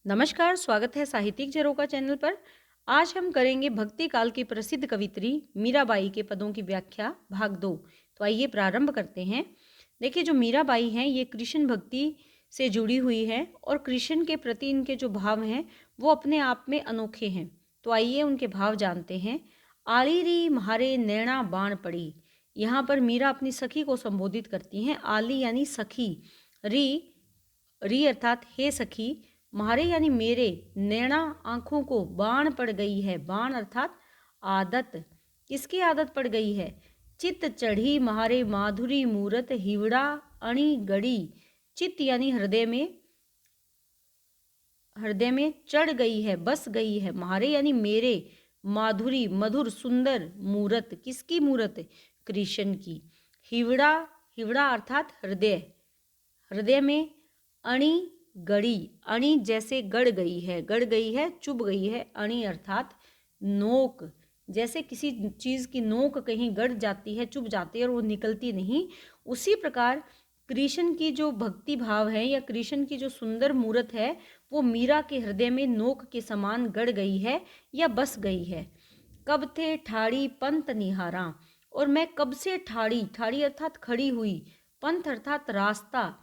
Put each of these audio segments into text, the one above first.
नमस्कार, स्वागत है साहित्यिक झरोखा चैनल पर। आज हम करेंगे भक्ति काल की प्रसिद्ध कवियत्री मीराबाई के पदों की व्याख्या भाग 2। तो आइए प्रारंभ करते हैं। देखिए, जो मीराबाई हैं ये कृष्ण भक्ति से जुड़ी हुई है और कृष्ण के प्रति इनके जो भाव हैं वो अपने आप में अनोखे हैं। तो आइए उनके भाव जानते हैं। आली री म्हारे नैना बाण पड़ी। यहाँ पर मीरा अपनी सखी को संबोधित करती हैं। आली यानी सखी, री री अर्थात हे सखी, म्हारे यानी मेरे, नैना आंखों को, बाण पड़ गई है, बाण अर्थात आदत। किसकी आदत पड़ गई है? चित चढ़ी म्हारे माधुरी मूरत, हिवड़ा अणी गड़ी। चित यानी हृदय में चढ़ गई है, बस गई है। म्हारे यानी मेरे, माधुरी मधुर सुंदर, मूरत किसकी मूरत? कृष्ण की। हिवड़ा, हिवड़ा अर्थात हृदय, हृदय में। अणी गड़ी, अणी जैसे गड़ गई है, गड़ गई है, चुभ गई है। अणी अर्थात नोक, जैसे किसी चीज की नोक कहीं गड़ जाती है, चुभ जाती है और वो निकलती नहीं, उसी प्रकार कृष्ण की जो भक्ति भाव है या कृष्ण की जो सुंदर मूरत है वो मीरा के हृदय में नोक के समान गड़ गई है या बस गई है। कब थे ठाड़ी पंत निहारा, और मैं कब से ठाड़ी, ठाड़ी अर्थात खड़ी हुई, पंथ अर्थात रास्ता,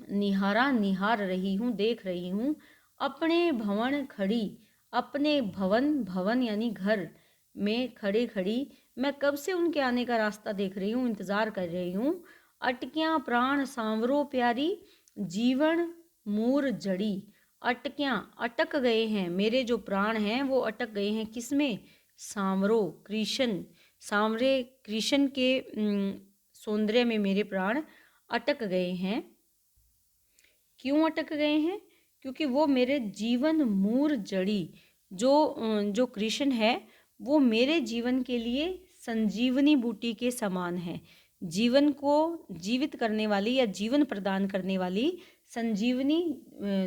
निहारा निहार रही हूँ, देख रही हूँ। अपने भवन खड़ी, अपने भवन, भवन यानी घर में खड़े खड़ी मैं कब से उनके आने का रास्ता देख रही हूँ, इंतजार कर रही हूँ। अटकियां प्राण सांवरो प्यारी, जीवन मूर जड़ी। अटकियां, अटक गए हैं मेरे जो प्राण हैं वो अटक गए हैं किसमें? सांवरो, कृष्ण, सांवरे कृष्ण के सौंदर्य में मेरे प्राण अटक गए हैं। क्यों अटक गए हैं? क्योंकि वो मेरे जीवन मूर जड़ी, जो कृष्ण है वो मेरे जीवन के लिए संजीवनी बूटी के समान है। जीवन को जीवित करने वाली या जीवन प्रदान करने वाली संजीवनी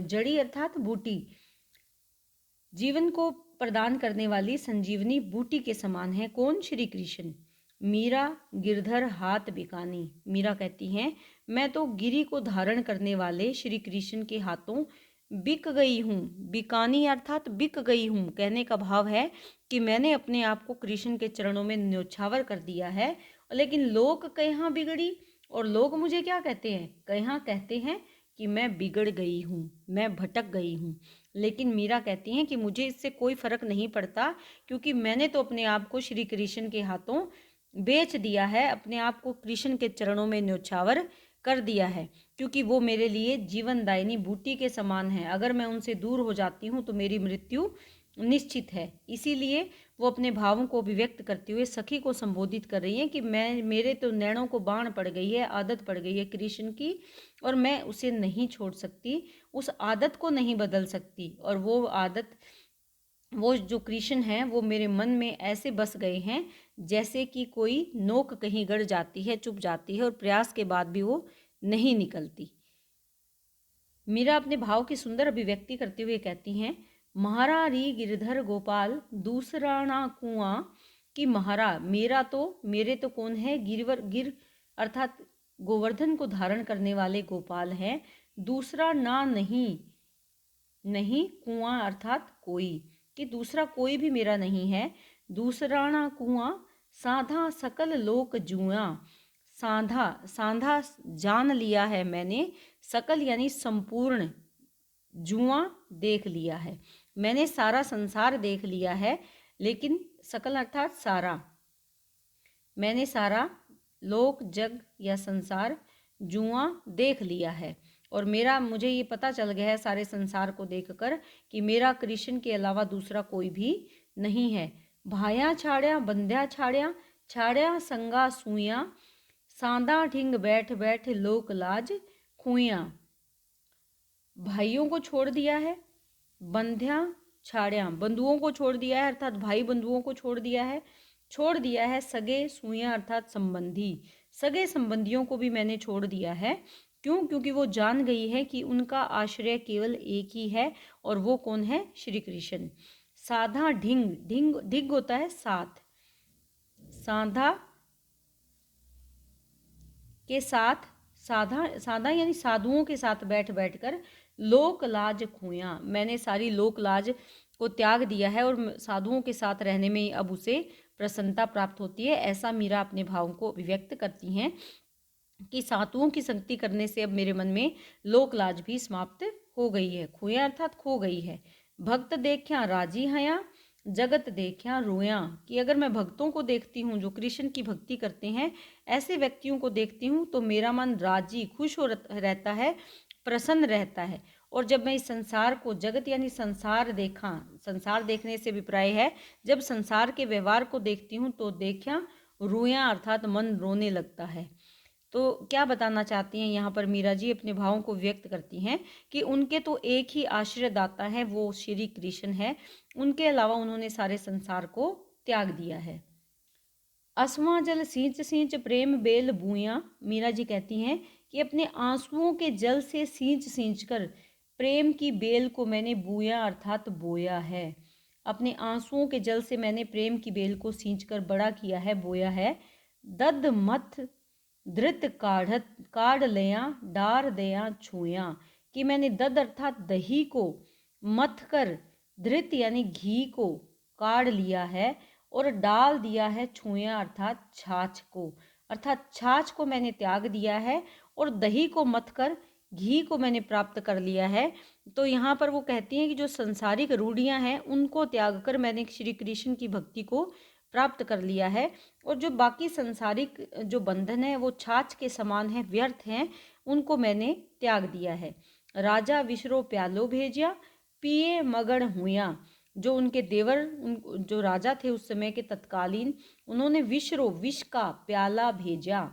जड़ी अर्थात बूटी, जीवन को प्रदान करने वाली संजीवनी बूटी के समान है। कौन? श्री कृष्ण। मीरा गिरधर हाथ बिकानी, मीरा कहती हैं मैं तो गिरी को धारण करने वाले श्री कृष्ण के हाथों बिक गई हूँ। बिकानी अर्थात बिक गई हूँ, कहने का भाव है कि मैंने अपने आप को कृष्ण के चरणों में न्योछावर कर दिया है। लेकिन लोग कहाँ बिगड़ी, और लोग मुझे क्या कहते हैं? कहाँ कहते हैं कि मैं बिगड़ गई हूँ, मैं भटक गई हूँ। लेकिन मीरा कहती हैं कि मुझे इससे कोई फर्क नहीं पड़ता, क्योंकि मैंने तो अपने आप को श्री कृष्ण के हाथों बेच दिया है, अपने आप को कृष्ण के चरणों में न्योछावर कर दिया है, क्योंकि वो मेरे लिए जीवनदायिनी बूटी के समान है। अगर मैं उनसे दूर हो जाती हूँ तो मेरी मृत्यु निश्चित है। इसीलिए वो अपने भावों को अभिव्यक्त करते हुए सखी को संबोधित कर रही हैं कि मैं, मेरे तो नैनों को बाण पड़ गई है, आदत पड़ गई है कृष्ण की, और मैं उसे नहीं छोड़ सकती, उस आदत को नहीं बदल सकती। और वो आदत, वो जो कृष्ण हैं वो मेरे मन में ऐसे बस गए हैं जैसे कि कोई नोक कहीं गड़ जाती है, चुभ जाती है और प्रयास के बाद भी वो नहीं निकलती। मीरा अपने भाव की सुंदर अभिव्यक्ति करते हुए कहती हैं महारा री गिरधर गोपाल, दूसरा ना कुआं कि महारा, मेरा तो, मेरे तो कौन है? गिरवर, गिर अर्थात गोवर्धन को धारण करने वाले गोपाल हैं। दूसरा ना नहीं, नहीं, कुआं अर्थात कोई, कि दूसरा कोई भी मेरा नहीं है। दूसरा ना कुआं, साधा सकल लोक जुआ। साधा, साधा जान लिया है मैंने, सकल यानी संपूर्ण, जुआ देख लिया है, मैंने सारा संसार देख लिया है। लेकिन सकल अर्थात सारा, मैंने सारा लोक जग या संसार, जुआ देख लिया है। और मेरा, मुझे ये पता चल गया है सारे संसार को देखकर कि मेरा कृष्ण के अलावा दूसरा कोई भी नहीं है। भाया छाड़िया बंध्या छाड़िया, छाड़िया संगा सुइया, सांदा ठिंग बैठ बैठ लोक लाज खुइया। भाइयों को छोड़ दिया है, बंध्या छाड़िया, बंधुओं को छोड़ दिया है अर्थात भाई बंधुओं को छोड़ दिया है, छोड़ दिया है सगे सुइया अर्थात संबंधी, सगे संबंधियों को भी मैंने छोड़ दिया है। क्यों? क्योंकि वो जान गई है कि उनका आश्रय केवल एक ही है, और वो कौन है? श्री कृष्ण। साधा ढिंग, ढिंग ढिग होता है साथ, साधा के साथ, साधा, साधा यानी साधुओं के साथ बैठ बैठ कर लोक लाज खोया, मैंने सारी लोक लाज को त्याग दिया है और साधुओं के साथ रहने में अब उसे प्रसन्नता प्राप्त होती है। ऐसा मीरा अपने भावों को अभिव्यक्त करती हैं कि साधुओं की संगति करने से अब मेरे मन में लोक लाज भी समाप्त हो गई है। खोया अर्थात खो गई है। भक्त देखिया राजी हया, जगत देखिया रोया, कि अगर मैं भक्तों को देखती हूँ जो कृष्ण की भक्ति करते हैं, ऐसे व्यक्तियों को देखती हूँ तो मेरा मन राजी खुश हो रहता है, प्रसन्न रहता है। और जब मैं इस संसार को, जगत यानी संसार देखा, संसार देखने से अभिप्राय है जब संसार के व्यवहार को देखती हूँ तो देखिया रोया अर्थात मन रोने लगता है। तो क्या बताना चाहती हैं यहाँ पर मीरा जी, अपने भावों को व्यक्त करती हैं कि उनके तो एक ही आश्रयदाता है, वो श्री कृष्ण है, उनके अलावा उन्होंने सारे संसार को त्याग दिया है। असवां जल सींच सींच प्रेम बेल बूया, मीरा जी कहती हैं कि अपने आंसुओं के जल से सींच सींच कर प्रेम की बेल को मैंने बूया अर्थात बोया है। अपने आंसुओं के जल से मैंने प्रेम की बेल को सींच कर बड़ा किया है, बोया है। दद मथ धृत काढ़ लया डार दया छुया, कि मैंने दद अर्थात दही को मथ कर धृत यानी घी को काढ़ लिया है और डाल दिया है छुया अर्थात छाछ को, अर्थात छाछ को मैंने त्याग दिया है और दही को मथ कर घी को मैंने प्राप्त कर लिया है। तो यहाँ पर वो कहती हैं कि जो संसारिक रूढ़ियाँ हैं उनको त्याग कर मैंने श्री कृष्ण की भक्ति को प्राप्त कर लिया है, और जो बाकी संसारिक जो बंधन है वो छाछ के समान है, व्यर्थ हैं, उनको मैंने त्याग दिया है। राजा विश्रो प्यालो भेजिया, पिए मगन हुआ, जो उनके देवर जो राजा थे उस समय के तत्कालीन, उन्होंने विश्रो विष का प्याला भेजा,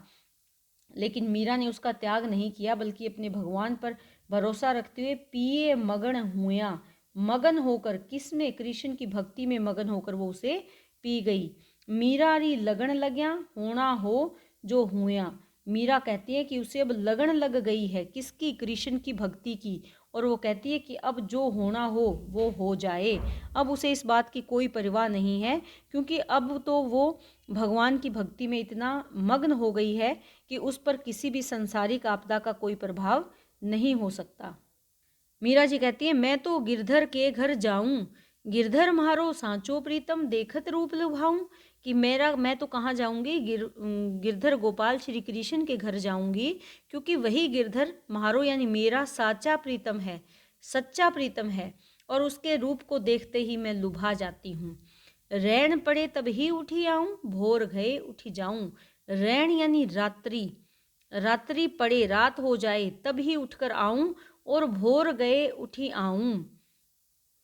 लेकिन मीरा ने उसका त्याग नहीं किया बल्कि अपने भगवान पर भरोसा रखते हुए पिए मगन हुआ, मगन होकर, किसमें, कृष्ण की भक्ति में मगन होकर वो उसे पी गई। मीरा री लगन लग्या होना हो जो हुआ, मीरा कहती है कि उसे अब लगन लग गई है, किसकी, कृष्ण की भक्ति की, और वो कहती है कि अब जो होना हो वो हो जाए। अब उसे इस बात की कोई परवाह नहीं है, क्योंकि अब तो वो भगवान की भक्ति में इतना मग्न हो गई है कि उस पर किसी भी संसारिक आपदा का कोई प्रभाव नहीं हो सकता। मीरा जी कहती है, मैं तो गिरधर के घर जाऊं, गिरधर म्हारो सांचो प्रीतम देखत रूप लुभाऊं, कि मैं तो कहाँ जाऊंगी, गिरधर गोपाल श्री कृष्ण के घर जाऊंगी, क्योंकि वही गिरधर म्हारो यानी मेरा साचा प्रीतम है, सच्चा प्रीतम है, और उसके रूप को देखते ही मैं लुभा जाती हूँ। रैन पड़े तब ही उठी आऊं, भोर गए उठी जाऊं, रैन यानी रात्रि, रात्रि पड़े रात हो जाए तब ही उठकर आऊं और भोर गए उठी आऊं,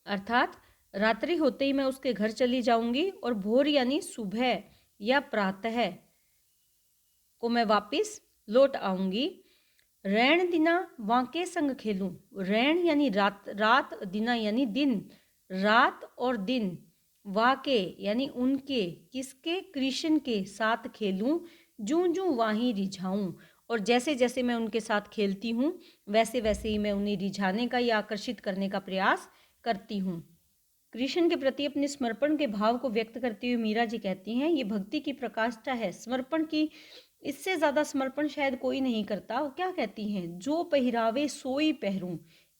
अर्थात रात्रि होते ही मैं उसके घर चली जाऊंगी और भोर यानी सुबह या प्रातः को मैं वापस लौट आऊंगी। रैन दिना वाके संग खेलूं, रैन यानी रात, रात, दिना यानी दिन, रात और दिन, वाके यानी उनके, किसके, कृष्ण के साथ खेलूं, जूं जूं वाही रिझाऊं, और जैसे जैसे मैं उनके साथ खेलती हूँ वैसे वैसे ही मैं उन्हें रिझाने का या आकर्षित करने का प्रयास करती हूँ। कृष्ण के प्रति अपने समर्पण के भाव को व्यक्त करते हुए मीरा जी कहती हैं, ये भक्ति की प्रकाष्ठा है, समर्पण की, इससे ज़्यादा समर्पण शायद कोई नहीं करता। वो क्या कहती हैं, जो पहरावे सोई पहरूं,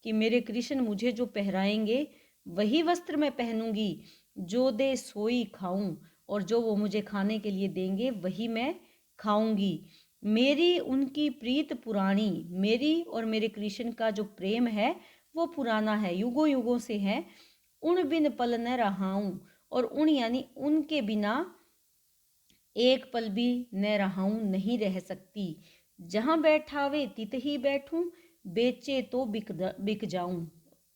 कि मेरे कृष्ण मुझे जो पहराएंगे वही वस्त्र मैं पहनूंगी, जो दे सोई खाऊं, और जो वो मुझे खाने के लिए देंगे वही मैं खाऊंगी। मेरी उनकी प्रीत पुरानी, मेरी और मेरे कृष्ण का जो प्रेम है वो पुराना है, युगों युगों से है। उन बिन पल न रहाऊं, और उन यानी उनके बिना एक पल भी न रहाऊं, नहीं रह सकती। जहां बैठावे तित ही बैठूं, बेचे तो बिक जाऊं।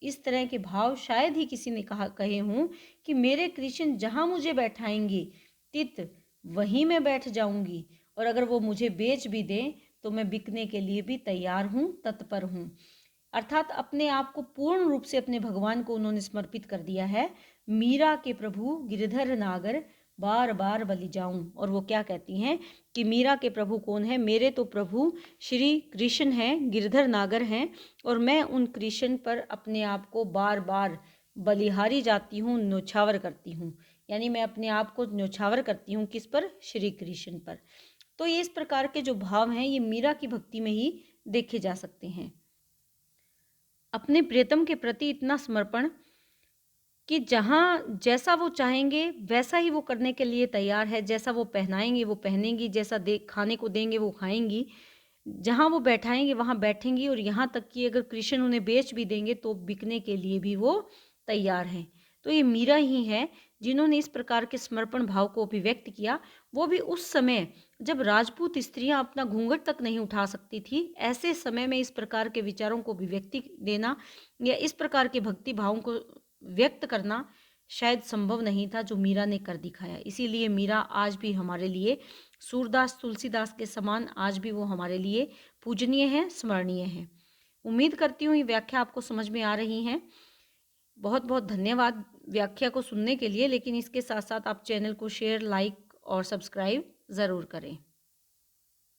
इस तरह के भाव शायद ही किसी ने कहे हों कि मेरे कृष्ण जहां मुझे बैठाएंगे तित वहीं मैं बैठ जाऊंगी, और अगर वो मुझे बेच भी दें तो मैं बिकने के लिए भी तैयार हूँ, तत्पर हूँ। अर्थात अपने आप को पूर्ण रूप से अपने भगवान को उन्होंने समर्पित कर दिया है। मीरा के प्रभु गिरधर नागर बार बार बलि जाऊं, और वो क्या कहती हैं कि मीरा के प्रभु कौन है, मेरे तो प्रभु श्री कृष्ण हैं, गिरधर नागर हैं, और मैं उन कृष्ण पर अपने आप को बार बार बलिहारी जाती हूँ, न्योछावर करती हूँ, यानी मैं अपने आप को न्योछावर करती हूँ, किस पर, श्री कृष्ण पर। तो ये इस प्रकार के जो भाव हैं ये मीरा की भक्ति में ही देखे जा सकते हैं। अपने प्रियतम के प्रति इतना समर्पण कि जहाँ जैसा वो चाहेंगे वैसा ही वो करने के लिए तैयार है, जैसा वो पहनाएँगे वो पहनेंगी, जैसा दे खाने को देंगे वो खाएँगी, जहाँ वो बैठाएँगे वहाँ बैठेंगी और यहाँ तक कि अगर कृष्ण उन्हें बेच भी देंगे तो बिकने के लिए भी वो तैयार हैं। तो ये मीरा ही हैं जिन्होंने इस प्रकार के समर्पण भाव को अभिव्यक्त किया, वो भी उस समय जब राजपूत स्त्रियाँ अपना घूंघट तक नहीं उठा सकती थी, ऐसे समय में इस प्रकार के विचारों को अभिव्यक्ति देना या इस प्रकार के भक्ति भावों को व्यक्त करना शायद संभव नहीं था, जो मीरा ने कर दिखाया। इसीलिए मीरा आज भी हमारे लिए सूरदास तुलसीदास के समान आज भी वो हमारे लिए पूजनीय हैं, स्मरणीय हैं। उम्मीद करती हूँ ये व्याख्या आपको समझ में आ रही हैं। बहुत बहुत धन्यवाद व्याख्या को सुनने के लिए, लेकिन इसके साथ साथ आप चैनल को शेयर, लाइक और सब्सक्राइब ज़रूर करें।